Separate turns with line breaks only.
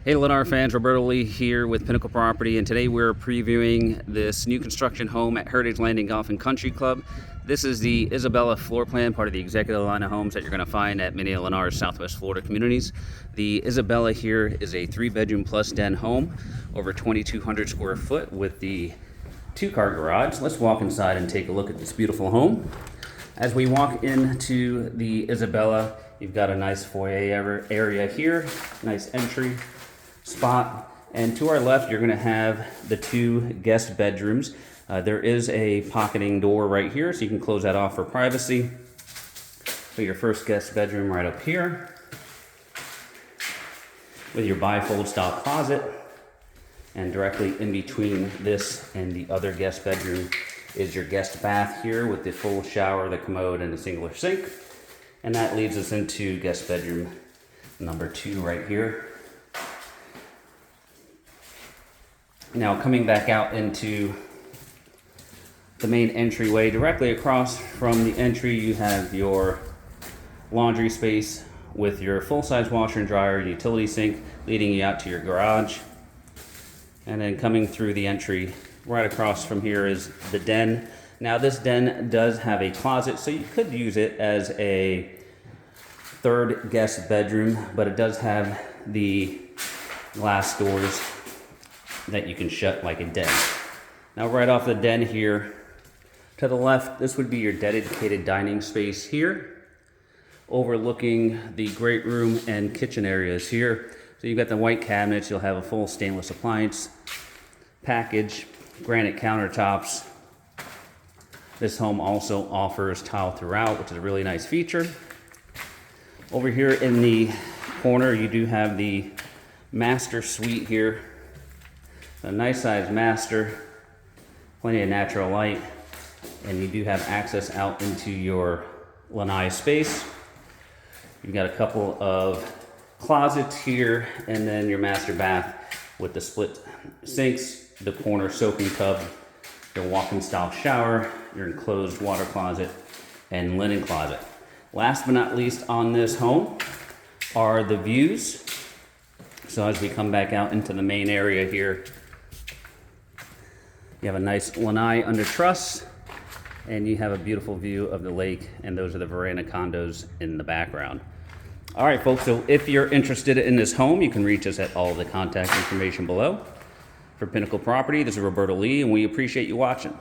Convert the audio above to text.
Hey Lennar fans, Roberto Lee here with Pinnacle Property, and today we're previewing this new construction home at Heritage Landing Golf and Country Club. This is the Isabella floor plan, part of the executive line of homes that you're going to find at many of Lennar's Southwest Florida communities. The Isabella here is a 3-bedroom plus den home, over 2,200 square foot with the 2-car garage. Let's walk inside and take a look at this beautiful home. As we walk into the Isabella, you've got a nice foyer area here, nice entry spot, and to our left you're going to have the 2 guest bedrooms. There is a pocketing door right here, so you can close that off for privacy. So your first guest bedroom right up here with your bifold style closet, and directly in between this and the other guest bedroom is your guest bath here with the full shower, the commode, and the singular sink. And that leads us into guest bedroom number 2 right here. Now coming back out into the main entryway, directly across from the entry you have your laundry space with your full-size washer and dryer and utility sink leading you out to your garage. And then coming through the entry right across from here is the den. Now this den does have a closet, so you could use it as a 3rd guest bedroom, but it does have the glass doors that you can shut like a den. Now right off the den here to the left, this would be your dedicated dining space here, overlooking the great room and kitchen areas here. So you've got the white cabinets, you'll have a full stainless appliance package, granite countertops. This home also offers tile throughout, which is a really nice feature. Over here in the corner, you do have the master suite here. A nice sized master, plenty of natural light, and you do have access out into your lanai space. You've got a couple of closets here, and then your master bath with the split sinks, the corner soaking tub, your walk-in style shower, your enclosed water closet, and linen closet. Last but not least on this home are the views. So as we come back out into the main area here, you have a nice lanai under truss, and you have a beautiful view of the lake, and those are the veranda condos in the background. All right, folks, so if you're interested in this home, you can reach us at all the contact information below. For Pinnacle Property, this is Roberto Lee, and we appreciate you watching.